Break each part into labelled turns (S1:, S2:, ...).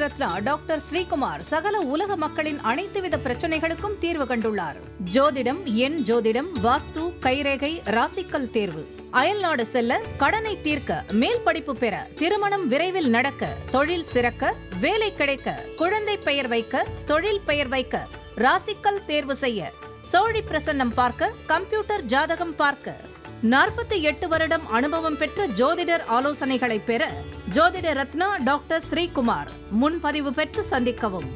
S1: Ratna doctor Sreekumar சகல உலக மக்களின் அனைத்து வித பிரச்சனைகளுக்கும் தீர்வு கண்டுள்ளார். ஜோதிடம், எண் ஜோதிடம், வாஸ்து, கைரேகை, ராசிக்கல் தேர்வு, அயல்நாடு செல்ல, கடனை தீர்க்க, மேல் படிப்பு பெற, திருமணம் விரைவில் நடக்க, தொழில் சிறக்க, வேலை கிடைக்க, குழந்தை பெயர் வைக்க, தொழில் பெயர் வைக்க, ராசிக்கல் தேர்வு செய்ய, சோழி பிரசன்னம் பார்க்க, கம்ப்யூட்டர் ஜாதகம் பார்க்க, 48 வருடம் அனுபவம் பெற்ற ஜோதிடர் ஆலோசனைகளை பெற ஜோதிட ரத்னா டாக்டர் ஸ்ரீகுமார். முன்பதிவு பெற்று சந்திக்கவும்.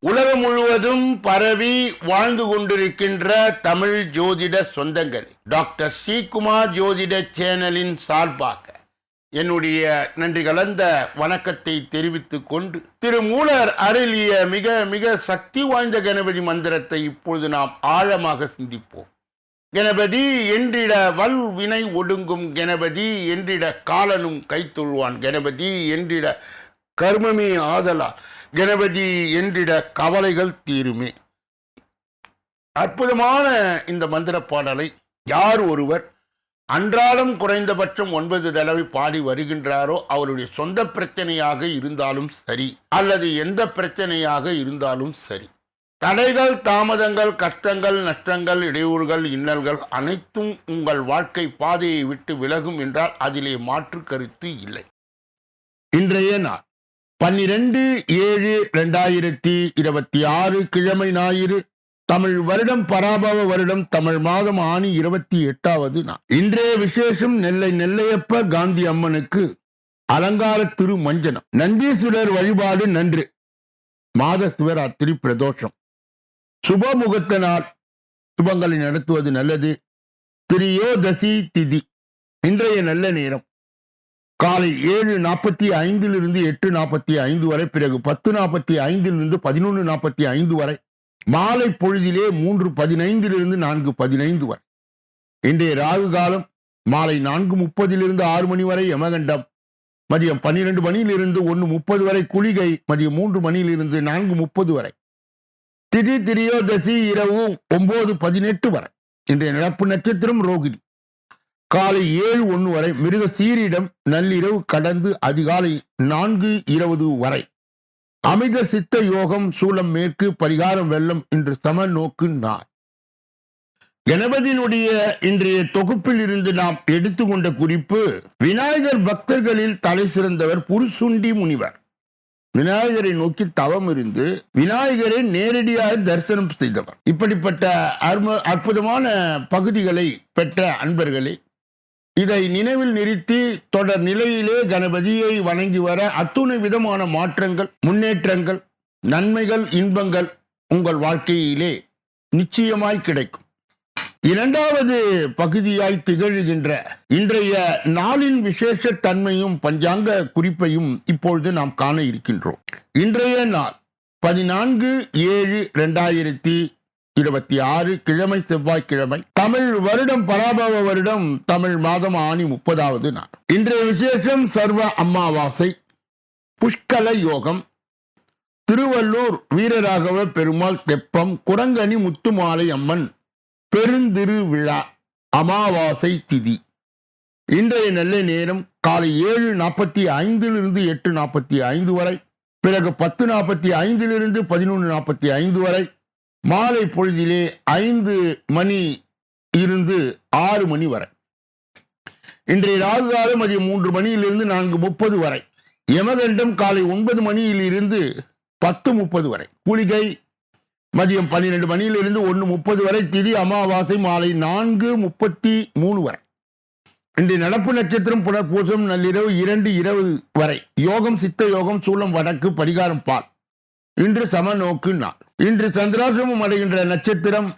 S2: உலகம் முழுவதும் பரவி வாழ்ந்து கொண்டிருக்கின்ற தமிழ் ஜோதிட சொந்தங்கள், டாக்டர் ஸ்ரீகுமார் ஜோதிட சேனலின் சார்பாக என்னுடைய நன்றி கலந்த வணக்கத்தை தெரிவித்துக் கொண்டு, திருமூலர் அருளிய மிக மிக சக்தி வாய்ந்த கணபதி மந்திரத்தை இப்பொழுது நாம் ஆழமாக சிந்திப்போம். கணபதி என்றிட வல் வினை ஒடுங்கும், கணபதி என்றிட காலனும் கைத்தொழுவான், கணபதி என்றிட கர்மமே ஆதலால், கணபதி என்றிட கவலைகள் தீருமே. அற்புதமான இந்த மந்திர பாடலை யார் ஒருவர் அன்றாடம் குறைந்தபட்சம் 9 தடவை பாடி வருகின்றாரோ, அவருடைய சொந்த பிரச்சனையாக இருந்தாலும் சரி, அல்லது எந்த பிரச்சனையாக இருந்தாலும் சரி, தடைகள், தாமதங்கள், கஷ்டங்கள், நஷ்டங்கள், இடையூறுகள், இன்னல்கள் அனைத்தும் உங்கள் வாழ்க்கை பாதையை விட்டு விலகும் என்றால் அதிலே மாற்று கருத்து இல்லை. இன்றைய நாள் 12/7/2026 கிழமை ஞாயிறு, தமிழ் வருடம் பராபவ வருடம், தமிழ் மாதம் ஆனி 28வது நாள். இன்றைய விசேஷம் நெல்லை நெல்லையப்ப காந்தி அம்மனுக்கு அலங்கார திரு மஞ்சனம், நந்தீஸ்வரர் வழிபாடு நன்று, மாத சிவராத்திரி பிரதோஷம், சுபமுகத்த நாள், சுபங்களை நடத்துவது நல்லது. திரியோதசி திதி. இன்றைய நல்ல நேரம் காலை 7:45 8:45 வரை, பிறகு 10:45 11:45 வரை, மாலை பொழுதிலே 3:15 4:15 வரை. இன்றைய ராகு காலம் மாலை 4:30 6 மணி வரை, யமகண்டம் மதியம் 12 மணியிலிருந்து 1:30 வரை, குளிகை மதியம் 3 மணியிலிருந்து 4:30 வரை, திதி திரியோதசி இரவு 9:18 வரை. இன்றைய நடப்பு நட்சத்திரம் ரோகிணி. காலை 7:01 வரை, மிருக சீரிடம் நள்ளிரவு கடந்து அதிகாலை 4:20 வரை. அமித சித்த யோகம், சூலம் மேற்கு, பரிகாரம் வெள்ளம். இன்று சம நோக்கு நாள். கணபதியினுடைய இன்றைய தொகுப்பில் இருந்து நாம் எடுத்துக்கொண்ட குறிப்பு, விநாயகர் பக்தர்களில் தலை சிறந்தவர் புருசுண்டி முனிவர். விநாயகரை நோக்கி தவம் இருந்து விநாயகரை நேரடியாக தரிசனம் செய்தவர். இப்படிப்பட்ட அற்புதமான பகுதிகளை பெற்ற அன்பர்களே, இதை நினைவில் நிறுத்தி தொடர் நிலையிலே கணபதியை வணங்கி வர அத்துணை விதமான மாற்றங்கள், முன்னேற்றங்கள், நன்மைகள், இன்பங்கள் உங்கள் வாழ்க்கையிலே நிச்சயமாய் கிடைக்கும். இரண்டாவது பகுதியாய் திகழ்கின்ற இன்றைய நாளின் விசேஷ தன்மையும் பஞ்சாங்க குறிப்பையும் இப்பொழுது நாம் காண இருக்கின்றோம். இன்றைய நாள் 14/7/2026 கிழமை, செவ்வாய்க்கிழமை, தமிழ் வருடம் பராபவ வருடம், தமிழ் மாதம் ஆனி 30வது நாள். இன்றைய விசேஷம் சர்வ அமாவாசை, புஷ்கல யோகம், திருவள்ளூர் வீரராகவ பெருமாள் தெப்பம், குரங்கணி முத்துமாலை அம்மன் பெருந்திருவிழா, அமாவாசை திதி. இன்றைய நல்ல நேரம் காலை 7:45 8:45 வரை, பிறகு 10:45 11:45 வரை, மாலை பொழுதிலே 5 மணி இருந்து 6 மணி வரை. இன்றைய ராகு காலம் மதியம் 3 மணியிலிருந்து 4:30 வரை, யமகண்டம் காலை 9 மணியிலிருந்து 10:30 வரை, குளிகை மதியம் 12 மணியிலிருந்து 1:30 வரை, திதி அமாவாசை மாலை 4:33 வரை. இன்றைய நடப்பு நட்சத்திரம் புனர்பூசம் நள்ளிரவு 2:20 வரை, யோகம் சித்த யோகம், சூலம் வடக்கு, பரிகாரம் பால். இன்று சம நோக்கு நாள். இன்று சந்திராசிரமம் அடைகின்ற நட்சத்திரம்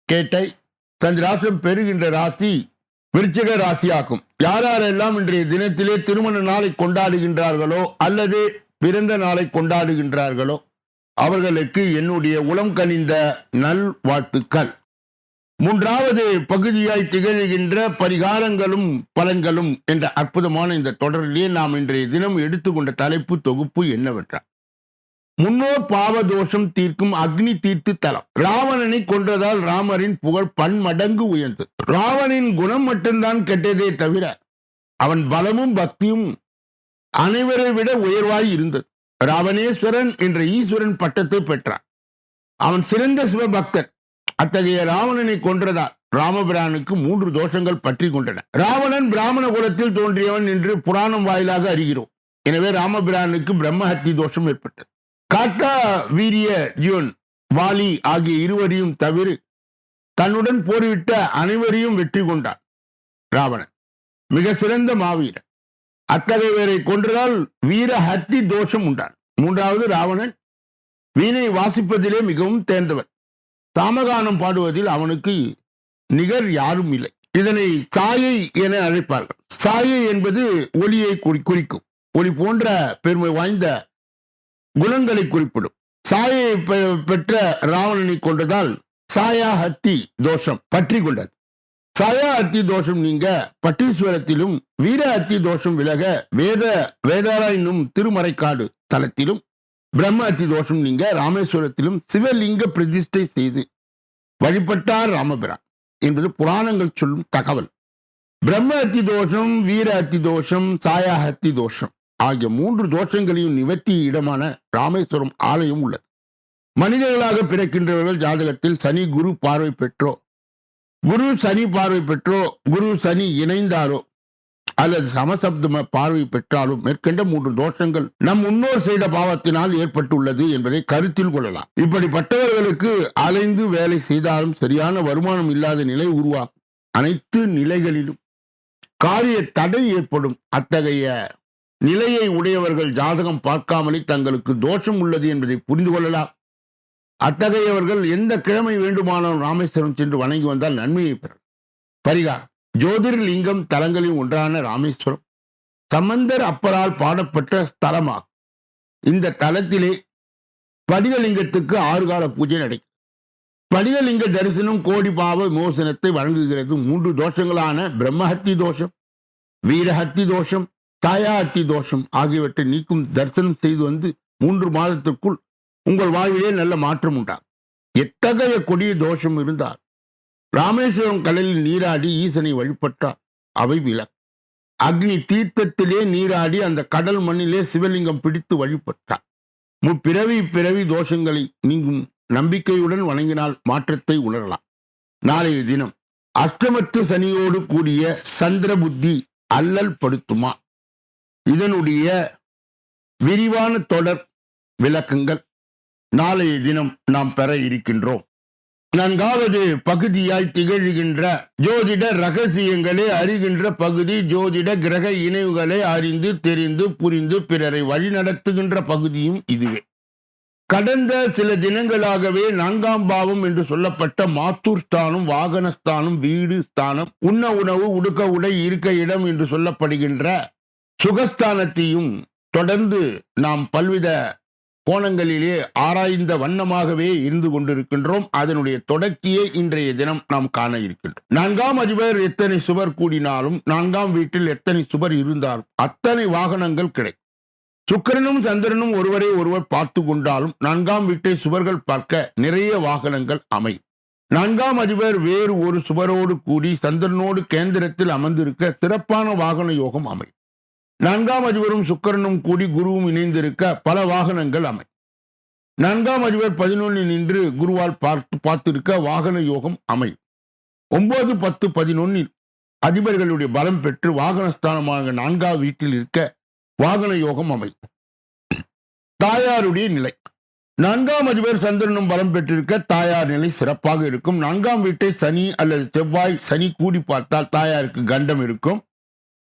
S2: கேட்டை, சந்திராசிரமம் பெறுகின்ற ராசி விருச்சிக ராசியாகும். யாரெல்லாம் இன்றைய தினத்திலே திருமண நாளை கொண்டாடுகின்றார்களோ அல்லது பிறந்த நாளை கொண்டாடுகின்றார்களோ அவர்களுக்கு என்னுடைய உளம் கனிந்த நல் வாழ்த்துக்கள். மூன்றாவது பகுதியாய் திகழ்கின்ற பரிகாரங்களும் பலன்களும் என்ற அற்புதமான இந்த தொடரிலே நாம் இன்றைய தினம் எடுத்துக்கொண்ட தலைப்பு தொகுப்பு என்னவென்றால், முன்னோர் பாவ தோஷம் தீர்க்கும் அக்னி தீர்த்து தலம். ராவணனை கொன்றதால் ராமரின் புகழ் பன்மடங்கு உயர்ந்தது. ராவணின் குணம் மட்டும்தான் கெட்டதே தவிர அவன் பலமும் பக்தியும் அனைவரை விட உயர்வாய் இருந்தது. ராவணேஸ்வரன் என்ற ஈஸ்வரன் பட்டத்தை பெற்றான். அவன் சிறந்த சிவபக்தன். அத்தகைய ராவணனை கொன்றதால் ராமபிரானுக்கு 3 தோஷங்கள் பற்றி கொண்டன. ராவணன் பிராமண குலத்தில் தோன்றியவன் என்று புராணம் வாயிலாக அறிகிறோம். எனவே ராமபிரானுக்கு பிரம்மஹத்தி தோஷம் ஏற்பட்டது. காத்தா வீரிய ஜியோன் வாலி ஆகிய இருவரையும் தவிர தன்னுடன் போரிவிட்ட அனைவரையும் வெற்றி கொண்டான் ராவணன். மிக சிறந்த மாவீரன். அத்தகையவரை கொன்றதால் வீர ஹத்தி தோஷம் உண்டான். 3வது, ராவணன் வீணை வாசிப்பதிலே மிகவும் தேர்ந்தவன். சாமகானம் பாடுவதில் அவனுக்கு நிகர் யாரும் இல்லை. இதனை சாயை என அழைப்பார்கள். சாயை என்பது ஒளியை குறிக்கும். ஒளி போன்ற பெருமை வாய்ந்த குணங்களை குறிப்பிடும். சாயை பெற்ற ராவணனை கொண்டதால் சாயா ஹத்தி தோஷம் பற்றி கொண்டது. சாயா ஹத்தி தோஷம் நீங்க பட்டீஸ்வரத்திலும், வீர ஹத்தி தோஷம் விலக வேதாரா என்னும் திருமறைக்காடு தலத்திலும், பிரம்ம ஹத்தி தோஷம் நீங்க ராமேஸ்வரத்திலும் சிவலிங்க பிரதிஷ்டை செய்து வழிபட்டார் ராமபிரான் என்பது புராணங்கள் சொல்லும் தகவல். பிரம்ம ஹத்தி தோஷம், வீர ஹத்தி தோஷம், சாயா ஹத்தி தோஷம் ஆகிய 3 தோஷங்களையும் நிவர்த்தி இடமான ராமேஸ்வரம் ஆலயம் உள்ளது. மனிதர்களாக பிறக்கின்றவர்கள் ஜாதகத்தில் சனி குரு பார்வை பெற்றோ, குரு சனி பார்வை பெற்றோ, குரு சனி இணைந்தாரோ அல்லது சமசப்தம பார்வை பெற்றாலும் மேற்கண்ட 3 தோஷங்கள் நம் முன்னோர் செய்த பாவத்தினால் ஏற்பட்டுள்ளது என்பதை கருத்தில் கொள்ளலாம். இப்படிப்பட்டவர்களுக்கு அலைந்து வேலை செய்தாலும் சரியான வருமானம் இல்லாத நிலை உருவாகும். அனைத்து நிலைகளிலும் காரிய தடை ஏற்படும். அத்தகைய நிலையை உடையவர்கள் ஜாதகம் பார்க்காமலே தங்களுக்கு தோஷம் உள்ளது என்பதை புரிந்து கொள்ளலாம். அத்தகையவர்கள் எந்த கிழமை வேண்டுமானாலும் ராமேஸ்வரம் சென்று வணங்கி வந்தால் நன்மையை பெறும். பரிகாரம்: ஜோதிர்லிங்கம் தலங்களில் ஒன்றான ராமேஸ்வரம் சம்பந்தர் அப்பரால் பாடப்பட்ட ஸ்தலமாகும். இந்த தலத்திலே படிகலிங்கத்துக்கு 6 கால பூஜை நடக்கும். படிகலிங்க தரிசனம் கோடி பாவ விமோசனத்தை வழங்குகிறது. 3 தோஷங்களான பிரம்மஹத்தி தோஷம், வீரஹத்தி தோஷம், சாயாஹத்தி தோஷம் ஆகியவற்றை நீக்கும் தரிசனம் செய்து வந்து 3 மாதத்திற்குள் உங்கள் வாழ்விலே நல்ல மாற்றம் உண்டாகும். எத்தகைய கொடிய தோஷம் இருந்தால் ராமேஸ்வரம் கடலில் நீராடி ஈசனை வழிபட்டார் அவை விலகும். அக்னி தீர்த்தத்திலே நீராடி அந்த கடல் மண்ணிலே சிவலிங்கம் பிடித்து வழிபட்டார். பிறவி தோஷங்களை நீங்கும் நம்பிக்கையுடன் வணங்கினால் மாற்றத்தை உணரலாம். நாளைய தினம் அஷ்டமத்து சனியோடு கூடிய சந்திர புத்தி அல்லல் படுத்துமா? இதனுடைய விரிவான தொடர் விளக்கங்கள் நாளைய தினம் நாம் பெற இருக்கின்றோம். 4வது பகுதியாய் திகழ்கின்ற ஜோதிட ரகசியங்களை அறிகின்ற பகுதி ஜோதிட கிரக இணைவுகளை அறிந்து தெரிந்து புரிந்து பிறரை வழிநடத்துகின்ற பகுதியும் இதுவே. கடந்த சில தினங்களாகவே 4ஆம் பாவம் என்று சொல்லப்பட்ட மாத்தூர் ஸ்தானம், வாகனஸ்தானம், வீடு ஸ்தானம், உண்ண உணவு, உடுக்க உடை, இருக்க இடம் என்று சொல்லப்படுகின்ற சுகஸ்தானத்தையும் தொடர்ந்து நாம் பல்வித கோணங்களிலே ஆராய்ந்த வண்ணமாகவே இருந்து கொண்டிருக்கின்றோம். அதனுடைய தொடர்ச்சியை இன்றைய தினம் நாம் காண இருக்கின்றோம். 4ஆம் அதிபர் எத்தனை சுவர் கூடினாலும், 4ஆம் வீட்டில் எத்தனை சுவர் இருந்தாலும் அத்தனை வாகனங்கள் கிடைக்கும். சுக்கிரனும் சந்திரனும் ஒருவரை ஒருவர் பார்த்து கொண்டாலும் 4ஆம் வீட்டை சுவர்கள் பார்க்க நிறைய வாகனங்கள் அமையும். 4ஆம் அதிபர் வேறு ஒரு சுவரோடு கூடி சந்திரனோடு கேந்திரத்தில் அமர்ந்திருக்க சிறப்பான வாகன யோகம் அமையும். 4ஆம் அதிபரும் சுக்கிரனும் கூடி குருவும் இணைந்திருக்க பல வாகனங்கள் அமை. 4ஆம் அதிபர் 11 நின்று குருவால் பார்த்திருக்க வாகன யோகம் அமை. 9, 10, 11 அதிபர்களுடைய பலம் பெற்று வாகனஸ்தானமாக 4ஆம் வீட்டில் இருக்க வாகன யோகம் அமை. தாயாருடைய நிலை: 4ஆம் அதிபர் சந்திரனும் பலம் பெற்றிருக்க தாயார் நிலை சிறப்பாக இருக்கும். 4ஆம் வீட்டை சனி அல்லது செவ்வாய் சனி கூடி பார்த்தால் தாயாருக்கு கண்டம் இருக்கும்.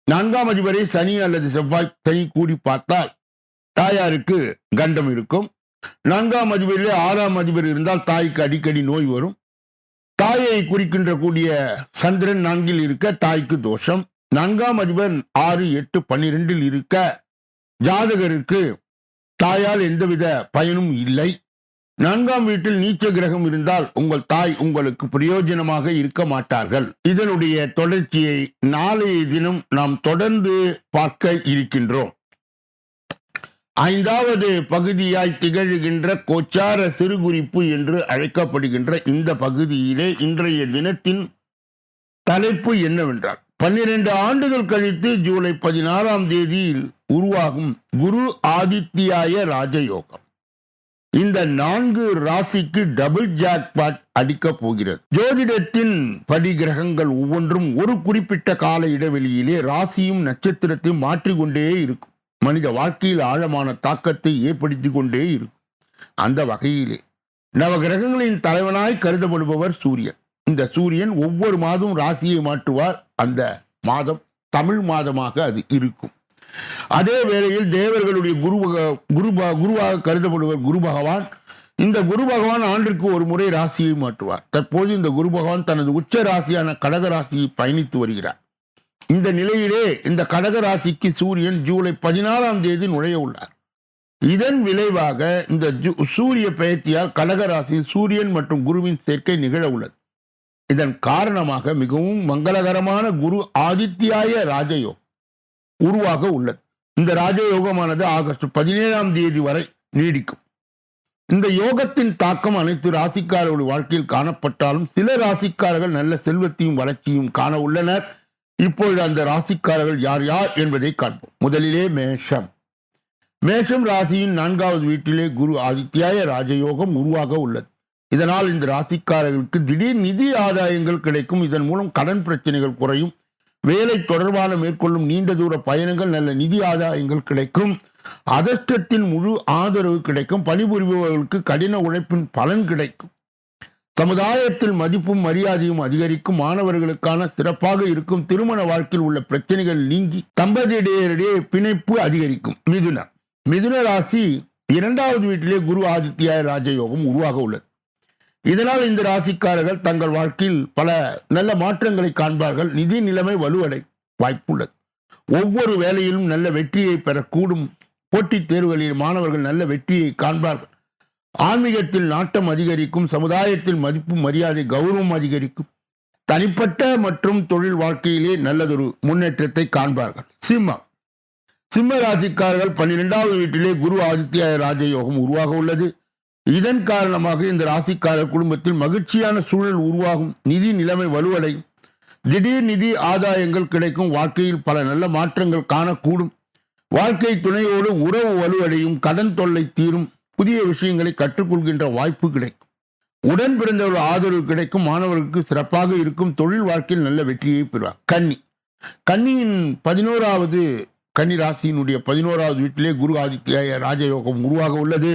S2: 4ஆம் அதிபரை சனி அல்லது செவ்வாய் சனி கூடி பார்த்தால் தாயாருக்கு கண்டம் இருக்கும். 4ஆம் அதிபரிலே 6ஆம் அதிபர் இருந்தால் தாய்க்கு அடிக்கடி நோய் வரும். தாயை குறிக்கின்ற கூடிய சந்திரன் 4இல் இருக்க தாய்க்கு தோஷம். 4ஆம் அதிபர் 6, 8, 12 இருக்க ஜாதகருக்கு தாயால் எந்தவித பயனும் இல்லை. 4ஆம் வீட்டில் நீச்ச கிரகம் இருந்தால் உங்கள் தாய் உங்களுக்கு பிரயோஜனமாக இருக்க மாட்டார்கள். இதனுடைய தொடர்ச்சியை நாளைய தினம் நாம் தொடர்ந்து பார்க்க இருக்கின்றோம். ஐந்தாவது பகுதியாய் திகழ்கின்ற கோச்சார சிறுகுறிப்பு என்று அழைக்கப்படுகின்ற இந்த பகுதியிலே இன்றைய தினத்தின் தலைப்பு என்னவென்றால் 12 ஆண்டுகள் கழித்து ஜூலை 16ஆம் தேதியில் உருவாகும் குரு ஆதித்யாய ராஜயோகம் இந்த 4 ராசிக்கு டபுள் ஜாக்பாட் அடிக்கப் போகிறது. ஜோதிடத்தின் படி கிரகங்கள் ஒவ்வொன்றும் ஒரு குறிப்பிட்ட கால இடைவெளியிலே ராசியும் நட்சத்திரத்தையும் மாற்றிக்கொண்டே இருக்கும். மனித வாழ்க்கையில் ஆழமான தாக்கத்தை ஏற்படுத்தி கொண்டே இருக்கும். அந்த வகையிலே நவகிரகங்களின் தலைவனாய் கருதப்படுபவர் சூரியன். இந்த சூரியன் ஒவ்வொரு மாதமும் ராசியை மாற்றுவார். அந்த மாதம் தமிழ் மாதமாக அது இருக்கும். அதே வேளையில் தேவர்களுடைய குருவாக கருதப்படுவர் குரு பகவான். இந்த குரு பகவான் ஆண்டிற்கு ஒரு முறை ராசியை மாற்றுவார். தற்போது இந்த குரு பகவான் தனது உச்ச ராசியான கடக ராசியை பயணித்து வருகிறார். இந்த நிலையிலே இந்த கடக ராசிக்கு சூரியன் ஜூலை 16ஆம் தேதி நுழைய உள்ளார். இதன் விளைவாக இந்த சூரிய பெயர்ச்சியால் கடக ராசியில் சூரியன் மற்றும் குருவின் சேர்க்கை நிகழ உள்ளது. இதன் காரணமாக மிகவும் மங்களகரமான குரு ஆதித்யாய ராஜயோகம் உருவாக உள்ளது. இந்த ராஜயோகமானது ஆகஸ்ட் 17ஆம் தேதி வரை நீடிக்கும். இந்த யோகத்தின் தாக்கம் அனைத்து ராசிக்காரர்களுடைய வாழ்க்கையில் காணப்பட்டாலும் சில ராசிக்காரர்கள் நல்ல செல்வத்தையும் வளர்ச்சியும் காண உள்ளனர். இப்பொழுது அந்த ராசிக்காரர்கள் யார் யார் என்பதை காண்போம். முதலிலே மேஷம் ராசியின் 4வது வீட்டிலே குரு ஆதித்யாய ராஜயோகம் உருவாக உள்ளது. இதனால் இந்த ராசிக்காரர்களுக்கு திடீர் நிதி ஆதாயங்கள் கிடைக்கும். இதன் மூலம் கடன் பிரச்சனைகள் குறையும். வேலை தொடர்பான மேற்கொள்ளும் நீண்ட தூர பயணங்கள் நல்ல நிதி ஆதாயங்கள் கிடைக்கும். அதிர்ஷ்டத்தின் முழு ஆதரவு கிடைக்கும். பணிபுரிபவர்களுக்கு கடின உழைப்பின் பலன் கிடைக்கும். சமுதாயத்தில் மதிப்பும் மரியாதையும் அதிகரிக்கும். மாணவர்களுக்கான சிறப்பாக இருக்கும். திருமண வாழ்க்கையில் உள்ள பிரச்சனைகள் நீங்கி தம்பதியிடையே பிணைப்பு அதிகரிக்கும். மிதுன ராசி 2வது வீட்டிலே குரு ஆதித்யாய ராஜயோகம் உருவாக உள்ளது. இதனால் இந்த ராசிக்காரர்கள் தங்கள் வாழ்க்கையில் பல நல்ல மாற்றங்களை காண்பார்கள். நிதி நிலைமை வலுவடை வாய்ப்புள்ளது. ஒவ்வொரு வேலையிலும் நல்ல வெற்றியை பெறக்கூடும். போட்டித் தேர்வுகளில் மாணவர்கள் நல்ல வெற்றியை காண்பார்கள். ஆன்மீகத்தில் நாட்டம் அதிகரிக்கும். சமுதாயத்தில் மதிப்பு மரியாதை கௌரவம் அதிகரிக்கும். தனிப்பட்ட மற்றும் தொழில் வாழ்க்கையிலே நல்லதொரு முன்னேற்றத்தை காண்பார்கள். சிம்ம ராசிக்காரர்கள் 12வது வீட்டிலே குரு ஆதித்யாய ராஜயோகம் உருவாக உள்ளது. இதன் காரணமாக இந்த ராசிக்காரர் குடும்பத்தில் மகிழ்ச்சியான சூழல் உருவாகும். நிதி நிலைமை வலுவடையும். திடீர் நிதி ஆதாயங்கள் கிடைக்கும். வாழ்க்கையில் பல நல்ல மாற்றங்கள் காணக்கூடும். வாழ்க்கை துணையோடு உறவு வலுவடையும். கடன் தொல்லை தீரும். புதிய விஷயங்களை கற்றுக்கொள்கின்ற வாய்ப்பு கிடைக்கும். உடன் பிறந்தவர்கள் ஆதரவு கிடைக்கும். மாணவர்களுக்கு சிறப்பாக இருக்கும். தொழில் வாழ்க்கையில் நல்ல வெற்றியை பெறுவார். கன்னியின் 11வது கன்னி ராசியினுடைய 11வது வீட்டிலே குரு ஆதித்யாய ராஜயோகம் உருவாக உள்ளது.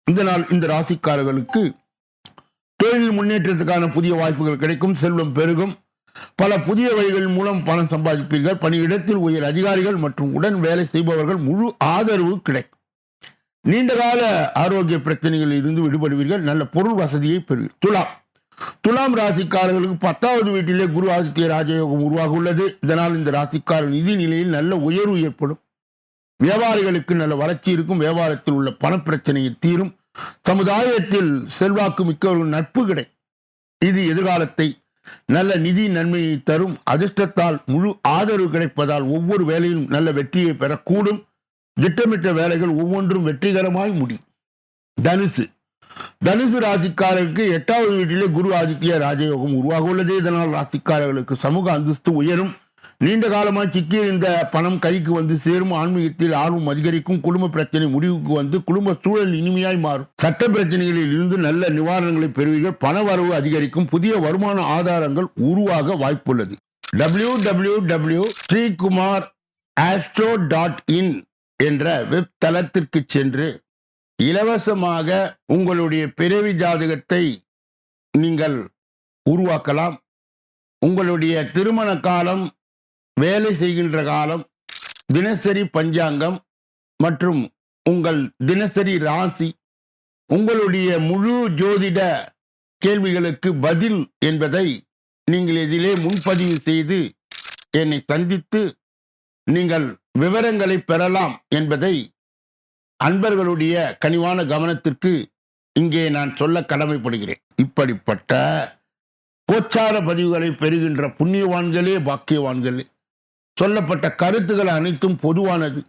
S2: இதனால் இந்த ராசிக்காரர்களுக்கு தொழில் முன்னேற்றத்துக்கான புதிய வாய்ப்புகள் கிடைக்கும். செல்வம் பெருகும். பல புதிய வழிகள் மூலம் பணம் சம்பாதிப்பீர்கள். பணியிடத்தில் உயர் அதிகாரிகள் மற்றும் உடன் வேலை செய்பவர்கள் முழு ஆதரவு கிடைக்கும். நீண்டகால ஆரோக்கிய பிரச்சனைகளில் இருந்து விடுபடுவீர்கள். நல்ல பொருள் வசதியை பெறுவீர்கள். துலாம் ராசிக்காரர்களுக்கு 10வது வீட்டிலே குரு ஆதித்ய ராஜயோகம் உருவாக உள்ளது. இதனால் இந்த ராசிக்காரர் நிதி நிலையில் நல்ல உயர்வு ஏற்படும். வியாபாரிகளுக்கு நல்ல வளர்ச்சி இருக்கும். வியாபாரத்தில் உள்ள பணப்பிரச்சனையை தீரும். சமுதாயத்தில் செல்வாக்கு மிக்கவர்கள் நட்பு கிடைக்கும். இது எதிர்காலத்தை நல்ல நிதி நன்மையை தரும். அதிர்ஷ்டத்தால் முழு ஆதரவு கிடைப்பதால் ஒவ்வொரு வேலையிலும் நல்ல வெற்றியை பெறக்கூடும். திட்டமிட்ட வேலைகள் ஒவ்வொன்றும் வெற்றிகரமாய் முடியும். தனுசு ராசிக்காரருக்கு 8வது வீட்டிலே குரு ஆதித்ய ராஜயோகம் உருவாக உள்ளது. இதனால் ராசிக்காரர்களுக்கு சமூக அந்தஸ்து உயரும். நீண்ட காலமாய் சிக்கிய இந்த பணம் கைக்கு வந்து சேரும். ஆன்மீகத்தில் ஆர்வம் அதிகரிக்கும். குடும்ப பிரச்சனை முடிவுக்கு வந்து குடும்ப சூழல் இனிமையாய் மாறும். சட்ட பிரச்சனைகளில் இருந்து நல்ல நிவாரணங்களை பெறுவீர்கள். பண வரவு அதிகரிக்கும். புதிய வருமான ஆதாரங்கள் உருவாக வாய்ப்புள்ளது. www.sreekumar.astro.in என்ற வெப் தளத்திற்கு சென்று இலவசமாக உங்களுடைய பிறவி ஜாதகத்தை நீங்கள் உருவாக்கலாம். உங்களுடைய திருமண காலம், வேலை செய்கின்ற காலம், தினசரி பஞ்சாங்கம் மற்றும் உங்கள் தினசரி ராசி, உங்களுடைய முழு ஜோதிட கேள்விகளுக்கு பதில் என்பதை நீங்கள் இதிலே முன்பதிவு செய்து என்னை சந்தித்து நீங்கள் விவரங்களை பெறலாம் என்பதை அன்பர்களுடைய கனிவான கவனத்திற்கு இங்கே நான் சொல்ல கடமைப்படுகிறேன். இப்படிப்பட்ட கோச்சார பதிவுகளை பெறுகின்ற புண்ணியவான்களே பாக்கியவான்களே. சொல்லப்பட்ட கருத்துக்கள் அனைத்தும் பொதுவானது.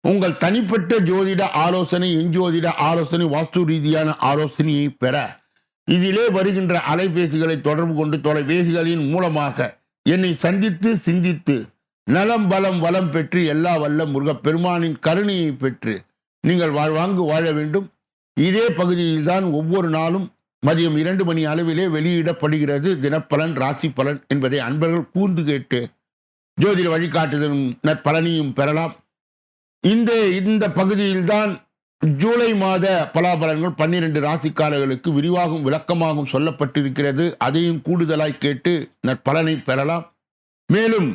S2: உங்கள் தனிப்பட்ட ஜோதிட ஆலோசனை, எஞ்சோதிட ஆலோசனை, வாஸ்து ரீதியான ஆலோசனையை பெற இதிலே வருகின்ற அலைபேசிகளை தொடர்பு கொண்டு தொலைபேசிகளின் மூலமாக என்னை சந்தித்து சிந்தித்து நலம் பலம் வளம் பெற்று எல்லா வல்ல முருகப்பெருமானின் கருணையை பெற்று நீங்கள் வாழ்வாங்கு வாழ வேண்டும். இதே பகுதியில்தான் ஒவ்வொரு நாளும் மதியம் 2 மணி அளவிலே வெளியிடப்படுகிறது தினப்பலன், ராசி பலன் என்பதை அன்பர்கள் கூர்ந்து கேட்டு ஜோதிட வழிகாட்டுதலும் நற்பலனையும் பெறலாம். இந்த பகுதியில்தான் ஜூலை மாத பலாபலன்கள் 12 ராசிக்காரர்களுக்கு விரிவாகவும் விளக்கமாகவும் சொல்லப்பட்டிருக்கிறது. அதையும் கூடுதலாய் கேட்டு நற்பலனை பெறலாம். மேலும்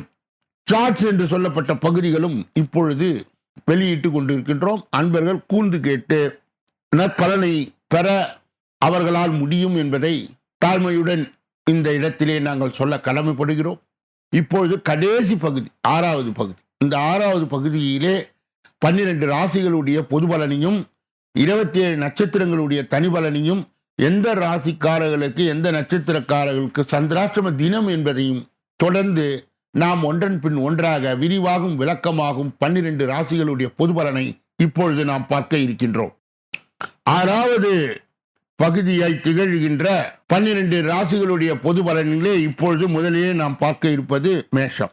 S2: சார்ட்ஸ் என்று சொல்லப்பட்ட பகுதிகளும் இப்பொழுது வெளியிட்டு கொண்டிருக்கின்றோம். அன்பர்கள் கூர்ந்து கேட்டு நற்பலனை பெற அவர்களால் முடியும் என்பதை தாழ்மையுடன் இந்த இடத்திலே நாங்கள் சொல்ல கடமைப்படுகிறோம். இப்பொழுது கடைசி பகுதி, 6வது பகுதி. இந்த 6வது பகுதியிலே 12 ராசிகளுடைய பொது பலனையும் 27 நட்சத்திரங்களுடைய தனி பலனையும் எந்த ராசிக்காரர்களுக்கு எந்த நட்சத்திரக்காரர்களுக்கு சந்திராஷ்டம தினம் என்பதையும் தொடர்ந்து நாம் ஒன்றன் பின் ஒன்றாக விரிவாகும் விளக்கமாகும் 12 ராசிகளுடைய பொது பலனை இப்பொழுது நாம் பார்க்க இருக்கின்றோம். 6வது பகுதியை திகழ்கின்ற 12 ராசிகளுடைய பொது பலனிலே இப்பொழுது முதலிலே நாம் பார்க்க இருப்பது மேஷம்.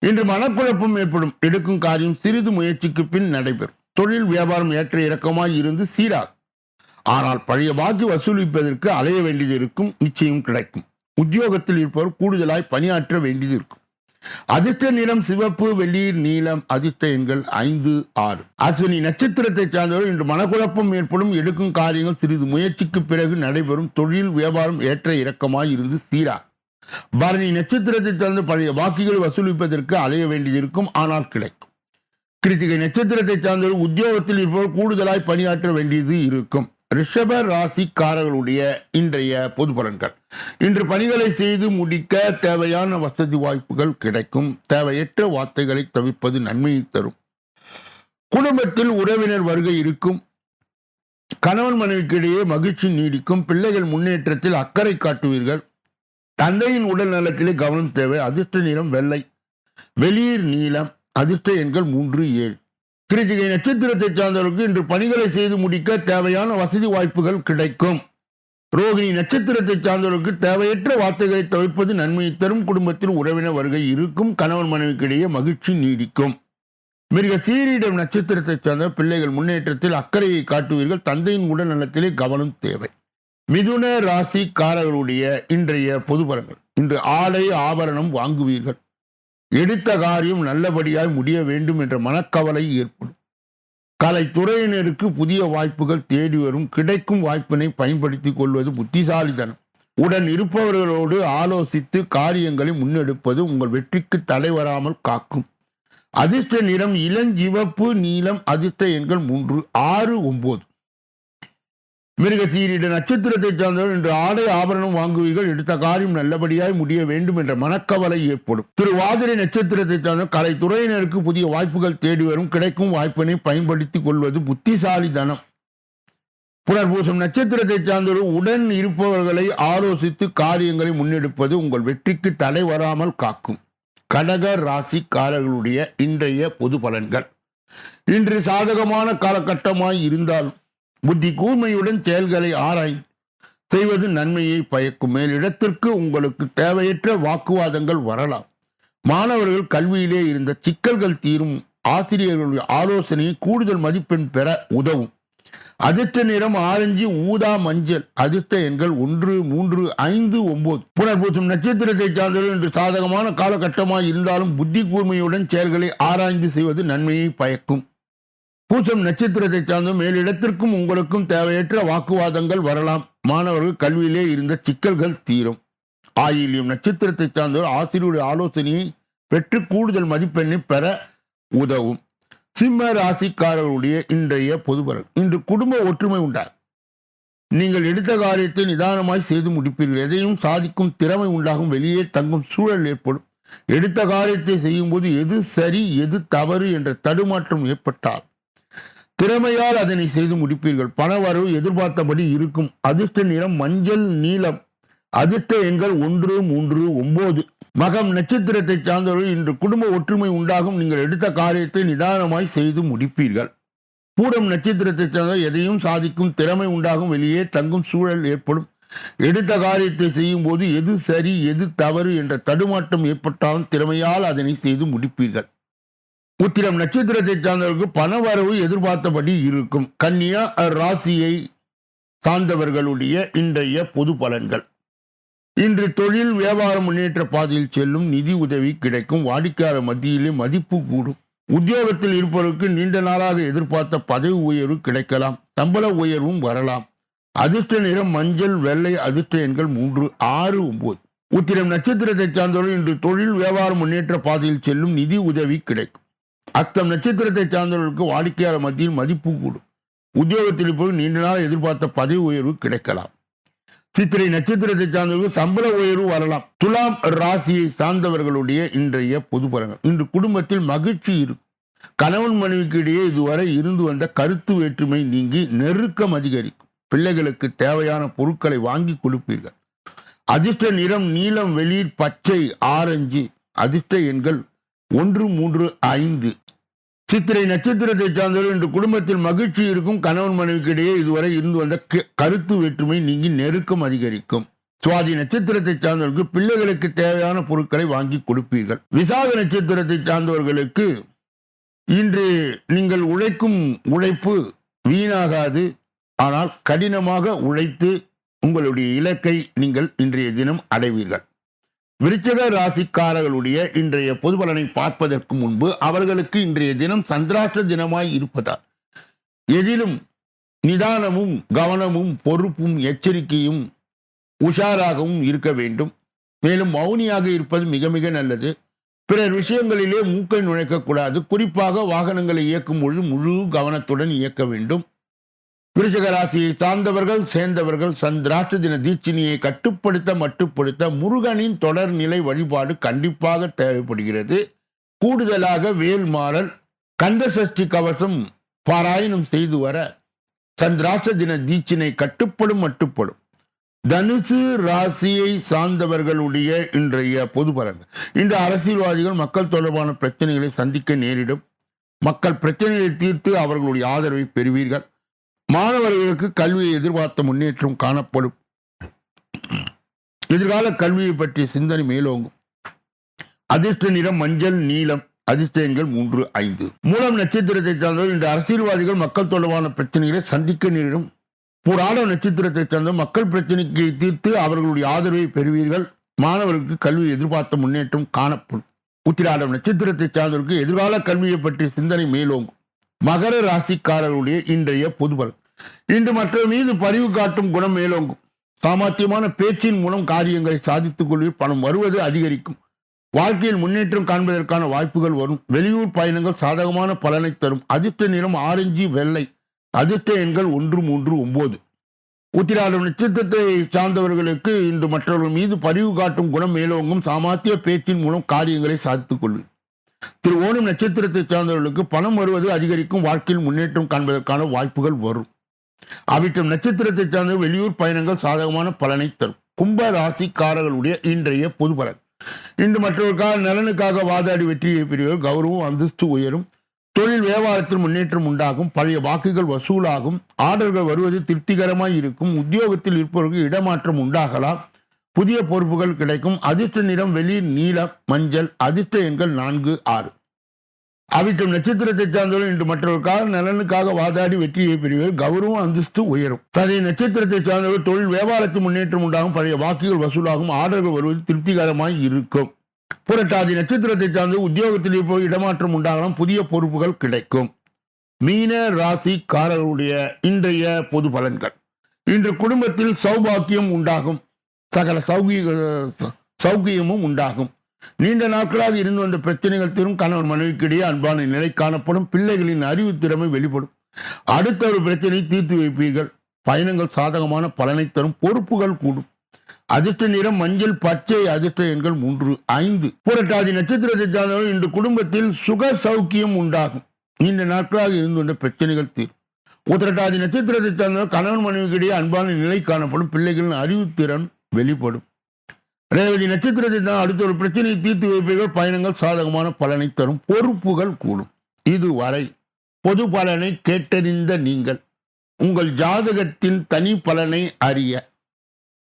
S2: இன்று மனக்குழப்பம் ஏற்படும். எடுக்கும் காரியம் சிறிது முயற்சிக்கு பின் நடைபெறும். தொழில் வியாபாரம் ஏற்ற இறக்கமாய் இருந்து சீராகும். ஆனால் பழைய பாக்கி வசூலிப்பதற்கு அலைய வேண்டியது இருக்கும். நிச்சயம் கிடைக்கும். உத்தியோகத்தில் இருப்பவர் கூடுதலாய் பணியாற்ற வேண்டியது இருக்கும். அதிர்ஷ்ட நிறம் சிவப்பு, வெளிர், நீலம். அதிர்ஷ்ட எண்கள் 5, 6. அஸ்வினி நட்சத்திரத்தை சார்ந்தவர் இன்று மனக்குழப்பம் ஏற்படும். எடுக்கும் காரியங்கள் சிறிது முயற்சிக்கு பிறகு நடைபெறும். தொழில் வியாபாரம் ஏற்ற இறக்கமாய் இருந்து சீரா. பரணி நட்சத்திரத்தை சார்ந்த பழைய பாக்கிகள் வசூலிப்பதற்கு அலைய வேண்டியது இருக்கும். ஆனால் கிடைக்கும். கிருத்திகை நட்சத்திரத்தை சார்ந்தவர் உத்தியோகத்தில் இருப்பவர் கூடுதலாய் பணியாற்ற வேண்டியது இருக்கும். ரிஷப ராசிக்காரர்களுடைய இன்றைய பொது பலன்கள். இன்று பணிகளை செய்து முடிக்க தேவையான வசதி வாய்ப்புகள் கிடைக்கும். தேவையற்ற வார்த்தைகளை தவிர்ப்பது நன்மையை தரும். குடும்பத்தில் உறவினர் வருகை இருக்கும். கணவன் மனைவிக்கிடையே மகிழ்ச்சி நீடிக்கும். பிள்ளைகள் முன்னேற்றத்தில் அக்கறை காட்டுவீர்கள். தந்தையின் உடல் நலத்திலே கவனம் தேவை. அதிர்ஷ்ட நிறம் வெள்ளை, வெளிர், நீலம். அதிர்ஷ்ட எண்கள் 3, 7. கிருத்திகை நட்சத்திரத்தை சார்ந்தவர்களுக்கு இன்று பணிகளை செய்து முடிக்க தேவையான வசதி வாய்ப்புகள் கிடைக்கும். ரோகிணி நட்சத்திரத்தை சார்ந்தவர்களுக்கு தேவையற்ற வார்த்தைகளை தவிர்ப்பது நன்மையை தரும். குடும்பத்தில் உறவினர் வருகை இருக்கும். கணவன் மனைவிக்கிடையே மகிழ்ச்சி நீடிக்கும். மிருக சீரிடம் நட்சத்திரத்தை சார்ந்த பிள்ளைகள் முன்னேற்றத்தில் அக்கறையை காட்டுவீர்கள். தந்தையின் உடல் நலத்திலே கவனம் தேவை. மிதுன ராசிக்காரர்களுடைய இன்றைய பொது பலன்கள். இன்று ஆடை ஆபரணம் வாங்குவீர்கள். எடுத்த காரியம் நல்லபடியாய் முடிய வேண்டும் என்ற மனக்கவலை ஏற்படும். கலைத்துறையினருக்கு புதிய வாய்ப்புகள் தேடி வரும். கிடைக்கும் வாய்ப்பினை பயன்படுத்திக் கொள்வது புத்திசாலித்தனம். உடன் இருப்பவர்களோடு ஆலோசித்து காரியங்களை முன்னெடுப்பது உங்கள் வெற்றிக்கு தடை வராமல் காக்கும். அதிர்ஷ்ட நிறம் இளஞ்சிவப்பு, நீலம். அதிர்ஷ்ட எண்கள் 3, 6, 9. மிருகசீரிட நட்சத்திரத்தை சார்ந்தவர் இன்று ஆடை ஆபரணம் வாங்குவீர்கள். எடுத்த காரியம் நல்லபடியாய் முடிய வேண்டும் என்ற மனக்கவலை ஏற்படும். திருவாதிரை நட்சத்திரத்தை சார்ந்த கலைத்துறையினருக்கு புதிய வாய்ப்புகள் தேடி வரும். கிடைக்கும் வாய்ப்பினை பயன்படுத்திக் கொள்வது புத்திசாலித்தனம். புனர்பூசம் நட்சத்திரத்தை சார்ந்தவர் உடன் இருப்பவர்களை ஆலோசித்து காரியங்களை முன்னெடுப்பது உங்கள் வெற்றிக்கு தடை வராமல் காக்கும். கடக ராசிக்காரர்களுடைய இன்றைய பொது பலன்கள். இன்று சாதகமான காலகட்டமாய் இருந்தாலும் புத்தி கூர்மையுடன் செயல்களை ஆராய்ந்து செய்வது நன்மையை பயக்கும். மேலிடத்திற்கு உங்களுக்கு தேவையற்ற வாக்குவாதங்கள் வரலாம். மாணவர்கள் கல்வியிலே இருந்த சிக்கல்கள் தீரும். ஆசிரியர்களுடைய ஆலோசனையை கூடுதல் மதிப்பெண் பெற உதவும். அதிர்ஷ்ட நிறம் ஆரஞ்சு, ஊதா, மஞ்சள். அதிர்ஷ்ட எண்கள் 1, 3, 5, 9. புனர்பூசம் நட்சத்திரத்தை சார்ந்தவர்கள் இன்று சாதகமான காலகட்டமாக இருந்தாலும் புத்தி கூர்மையுடன் செயல்களை ஆராய்ந்து செய்வது நன்மையை பயக்கும். பூசம் நட்சத்திரத்தை சார்ந்த மேலிடத்திற்கும் உங்களுக்கும் தேவையற்ற வாக்குவாதங்கள் வரலாம். மாணவர்கள் கல்வியிலே இருந்த சிக்கல்கள் தீரும். ஆயில்யம் நட்சத்திரத்தை சார்ந்தவர் ஆசிரியருடைய ஆலோசனையை பெற்று கூடுதல் மதிப்பெண்ணை பெற உதவும். சிம்ம ராசிக்காரர்களுடைய இன்றைய பொதுபலன். இன்று குடும்ப ஒற்றுமை உண்டாகும். நீங்கள் எடுத்த காரியத்தை நிதானமாய் செய்து முடிப்பீர்கள். எதையும் சாதிக்கும் திறமை உண்டாகும். வெளியே தங்கும் சூழல் ஏற்படும். எடுத்த காரியத்தை செய்யும் போது எது சரி எது தவறு என்ற தடுமாற்றம் ஏற்பட்டால் திறமையால் அதனை செய்து முடிப்பீர்கள். பணவரவு எதிர்பார்த்தபடி இருக்கும். அதிர்ஷ்ட நிறம் மஞ்சள், நீலம். அதிர்ஷ்ட எண்கள் 1, 3, 9. மகம் நட்சத்திரத்தை சார்ந்தவர்கள் இன்று குடும்ப ஒற்றுமை உண்டாகும். நீங்கள் எடுத்த காரியத்தை நிதானமாய் செய்து முடிப்பீர்கள். பூரம் நட்சத்திரத்தை சார்ந்த எதையும் சாதிக்கும் திறமை உண்டாகும். வெளியே தங்கும் சூழல் ஏற்படும். எடுத்த காரியத்தை செய்யும் போது எது சரி எது தவறு என்ற தடுமாற்றம் ஏற்பட்டாலும் திறமையால் அதனை செய்து முடிப்பீர்கள். உத்திரம் நட்சத்திரத்தை சார்ந்தவர்களுக்கு பணவரவு எதிர்பார்த்தபடி இருக்கும். கன்னியா ராசியை சார்ந்தவர்களுடைய இன்றைய பொது பலன்கள். இன்று தொழில் வியாபார முன்னேற்ற பாதையில் செல்லும். நிதி உதவி கிடைக்கும். வாடிக்கையாளர் மத்தியிலே மதிப்பு கூடும். உத்தியோகத்தில் இருப்பவருக்கு நீண்ட நாளாக எதிர்பார்த்த பதவி உயர்வு கிடைக்கலாம். சம்பள உயர்வும் வரலாம். அதிர்ஷ்ட நிறம் மஞ்சள், வெள்ளை. அதிர்ஷ்ட எண்கள் 3, 6, 9. உத்திரம் நட்சத்திரத்தை சார்ந்தவர்கள் இன்று தொழில் வியாபார முன்னேற்ற பாதையில் செல்லும். நிதி உதவி கிடைக்கும். அத்தம் நட்சத்திரத்தை சார்ந்தவர்களுக்கு வாடிக்கையாளர் மத்தியில் மதிப்பு கூடும். உத்தியோகத்தில் இருப்பவர்கள் நீண்ட நாள் எதிர்பார்த்த பதவி உயர்வு கிடைக்கலாம். சித்திரை நட்சத்திரத்தை சார்ந்தவர்கள் சம்பள உயர்வு வரலாம். துலாம் ராசியை சார்ந்தவர்களுடைய இன்றைய பொது பலன்கள். இன்று குடும்பத்தில் மகிழ்ச்சி இருக்கும். கணவன் மனைவிக்கு இடையே இதுவரை இருந்து வந்த கருத்து வேற்றுமை நீங்கி நெருக்கம் அதிகரிக்கும். பிள்ளைகளுக்கு தேவையான பொருட்களை வாங்கி கொடுப்பீர்கள். அதிர்ஷ்ட நிறம் நீலம், வெளிர், பச்சை, ஆரஞ்சு. அதிர்ஷ்ட எண்கள் 1, 3, 5. சித்திரை நட்சத்திரத்தை சார்ந்தவர்கள் இன்று குடும்பத்தில் மகிழ்ச்சி இருக்கும். கணவன் மனைவிக்கு இடையே இதுவரை இருந்து வந்த கருத்து வேற்றுமை நீங்கி நெருக்கம் அதிகரிக்கும். சுவாதி நட்சத்திரத்தை சார்ந்தவர்களுக்கு பிள்ளைகளுக்கு தேவையான பொருட்களை வாங்கி கொடுப்பீர்கள். விசாக நட்சத்திரத்தை சார்ந்தவர்களுக்கு இன்று நீங்கள் உழைக்கும் உழைப்பு வீணாகாது. ஆனால் கடினமாக உழைத்து உங்களுடைய இலக்கை நீங்கள் இன்றைய தினம் அடைவீர்கள். விருச்சிக ராசிக்காரர்களுடைய இன்றைய பொது பலனை பார்ப்பதற்கு முன்பு அவர்களுக்கு இன்றைய தினம் சந்திராஷ்ட தினமாய் இருப்பதால் எதிலும் நிதானமும் கவனமும் பொறுப்பும் எச்சரிக்கையும் உஷாராகவும் இருக்க வேண்டும். மேலும் மௌனியாக இருப்பது மிக மிக நல்லது. பிறர் விஷயங்களிலே மூக்கை நுழைக்கக்கூடாது. குறிப்பாக வாகனங்களை இயக்கும் பொழுது முழு கவனத்துடன் இயக்க வேண்டும். விருச்சிக ராசியை சார்ந்தவர்கள் சேர்ந்தவர்கள் சந்திராஷ்ட தின தீட்சினியை மட்டுப்படுத்த முருகனின் தொடர் நிலை வழிபாடு கண்டிப்பாக தேவைப்படுகிறது. கூடுதலாக வேல்மாறல், கந்த சஷ்டி கவசம் பாராயணம் செய்து வர சந்திராஷ்ட தின தீட்சினை மட்டுப்படும். தனுசு ராசியை சார்ந்தவர்களுடைய இன்றைய பொது பலன்கள். இன்று அரசியல்வாதிகள் மக்கள் தொடர்பான பிரச்சனைகளை சந்திக்க நேரிடும். மக்கள் பிரச்சனைகளை தீர்த்து அவர்களுடைய ஆதரவை பெறுவீர்கள். மாணவர்களுக்கு கல்வியை எதிர்பார்த்த முன்னேற்றம் காணப்படும். எதிர்கால கல்வியை பற்றிய சிந்தனை மேலோங்கும். அதிர்ஷ்ட நிறம் மஞ்சள், நீலம். அதிர்ஷ்ட எண்கள் 3, 5. மூலம் நட்சத்திரத்தை சார்ந்தவர் இன்று அரசியல்வாதிகள் மக்கள் தொடர்பான பிரச்சனைகளை சந்திக்க நேரிடும். பூராடம் நட்சத்திரத்தை சார்ந்த மக்கள் பிரச்சனைக்கு தீர்த்து அவர்களுடைய ஆதரவை பெறுவீர்கள். மாணவர்களுக்கு கல்வி எதிர்பார்த்த முன்னேற்றம் காணப்படும். உத்திராடம் நட்சத்திரத்தை சார்ந்தவருக்கு எதிர்கால கல்வியை பற்றிய சிந்தனை மேலோங்கும். மகர ராசிக்காரர்களுடைய இன்றைய பொது பலன். இன்று மற்றவர் மீது பரிவு காட்டும் குணம் மேலோங்கும். சாமர்த்தியமான பேச்சின் மூலம் காரியங்களை சாதித்துக் கொள்வீர். பணம் வருவது அதிகரிக்கும். வாழ்க்கையில் முன்னேற்றம் காண்பதற்கான வாய்ப்புகள் வரும். வெளியூர் பயணங்கள் சாதகமான பலனை தரும். அதிர்ஷ்ட நிறம் ஆரஞ்சு, வெள்ளை. அதிர்ஷ்ட எண்கள் 1, 3, 9. உத்திராடம் நட்சத்திரத்தை சார்ந்தவர்களுக்கு இன்று மற்றவர்கள் மீது பரிவு காட்டும் குணம் மேலோங்கும். சாமர்த்திய பேச்சின் மூலம் காரியங்களை சாதித்துக் கொள்வீர். திருவோணம் நட்சத்திரத்தை சார்ந்தவர்களுக்கு பணம் வருவது அதிகரிக்கும். வாழ்க்கையில் முன்னேற்றம் காண்பதற்கான வாய்ப்புகள் வரும். அவிட்டம் நட்சத்திரத்தை சார்ந்த வெளியூர் பயணங்கள் சாதகமான பலனை தரும். கும்ப ராசிக்காரர்களுடைய இன்றைய பொது பலன். இன்று மற்றவர்களுக்காக நலனுக்காக வாதாடி வெற்றியை பெறுவர். கௌரவம் அந்தஸ்து உயரும். தொழில் வியாபாரத்தில் முன்னேற்றம் உண்டாகும். பழைய வாக்குகள் வசூலாகும். ஆர்டர்கள் வருவது திருப்திகரமாய் இருக்கும். உத்தியோகத்தில் இருப்பவர்களுக்கு இடமாற்றம் உண்டாகலாம். புதிய பொறுப்புகள் கிடைக்கும். அதிர்ஷ்ட நிறம் வெளிர், நீலம், மஞ்சள். அதிர்ஷ்ட எண்கள் 4, 6. அவிட்டம் நட்சத்திரத்தை சார்ந்தவர்கள் இன்று மற்றவர்களுக்காக நலனுக்காக வாதாடி வெற்றியை பெறுவர். கௌரவம் அந்தஸ்து உயரும். சதய நட்சத்திரத்தை சார்ந்தவர்கள் தொழில் வியாபாரத்தில் முன்னேற்றம் உண்டாகும். பழைய வாக்குகள் வசூலாகும். ஆர்டர்கள் வருவது திருப்திகரமாய் இருக்கும். புரட்டாதி நட்சத்திரத்தை சார்ந்த உத்தியோகத்தில் இருப்பவர்கள் இடமாற்றம் உண்டாகலாம். புதிய பொறுப்புகள் கிடைக்கும். மீன ராசிக்காரர்களுடைய இன்றைய பொது பலன்கள். இன்று குடும்பத்தில் சௌபாக்கியம் உண்டாகும். சகல சௌகியமும் உண்டாகும். நீண்ட நாட்களாக இருந்து வந்த பிரச்சனைகள் தீரும். கணவன் மனைவிக்கிடையே அன்பான நிலை காணப்படும். பிள்ளைகளின் அறிவு திறமை வெளிப்படும். அடுத்த ஒரு பிரச்சனை தீர்த்து வைப்பீர்கள். பயணங்கள் சாதகமான பலனை தரும். பொறுப்புகள் கூடும். அதிர்ஷ்ட நிறம் மஞ்சள், பச்சை. அதிர்ஷ்ட எண்கள் 3, 5. புரட்டாதி நட்சத்திரத்தை சார்ந்தவர்கள் இன்று குடும்பத்தில் சுக சௌக்கியம் உண்டாகும். நீண்ட நாட்களாக இருந்து வந்த பிரச்சனைகள் தீரும். உத்திரட்டாதி நட்சத்திரத்தை சார்ந்தவர்கள் கணவன் மனைவிக்கிடையே அன்பான நிலை காணப்படும். பிள்ளைகளின் அறிவுத்திறன் வெளிப்படும். ரேவதி நட்சத்திரத்தில் தான் அடுத்த ஒரு பிரச்சனையை தீர்த்து வைப்பீர்கள். பயணங்கள் சாதகமான பலனை தரும். பொறுப்புகள் கூடும். இதுவரை பொது பலனை கேட்டறிந்த நீங்கள் உங்கள் ஜாதகத்தின் தனி பலனை அறிய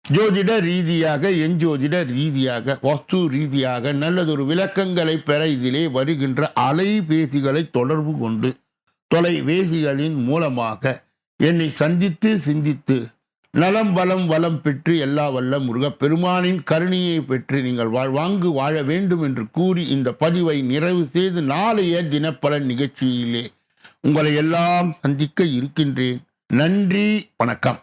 S2: ஜோதிட ரீதியாக, எஞ்சோதிட ரீதியாக, வாஸ்து ரீதியாக நல்லதொரு விளக்கங்களை பெற இதிலே வருகின்ற அலைபேசிகளை தொடர்பு கொண்டு தொலைபேசிகளின் மூலமாக என்னை சந்தித்து சிந்தித்து நலம் பலம் வளம் பெற்று எல்லா வல்ல முருகப்பெருமானின் கருணையை பெற்று நீங்கள் வாழ்வாங்கு வாழ வேண்டும் என்று கூறி இந்த பதிவை நிறைவு செய்து நாளைய தினப்பலன் நிகழ்ச்சியிலே உங்களை எல்லாம் சந்திக்க இருக்கின்றேன். நன்றி, வணக்கம்.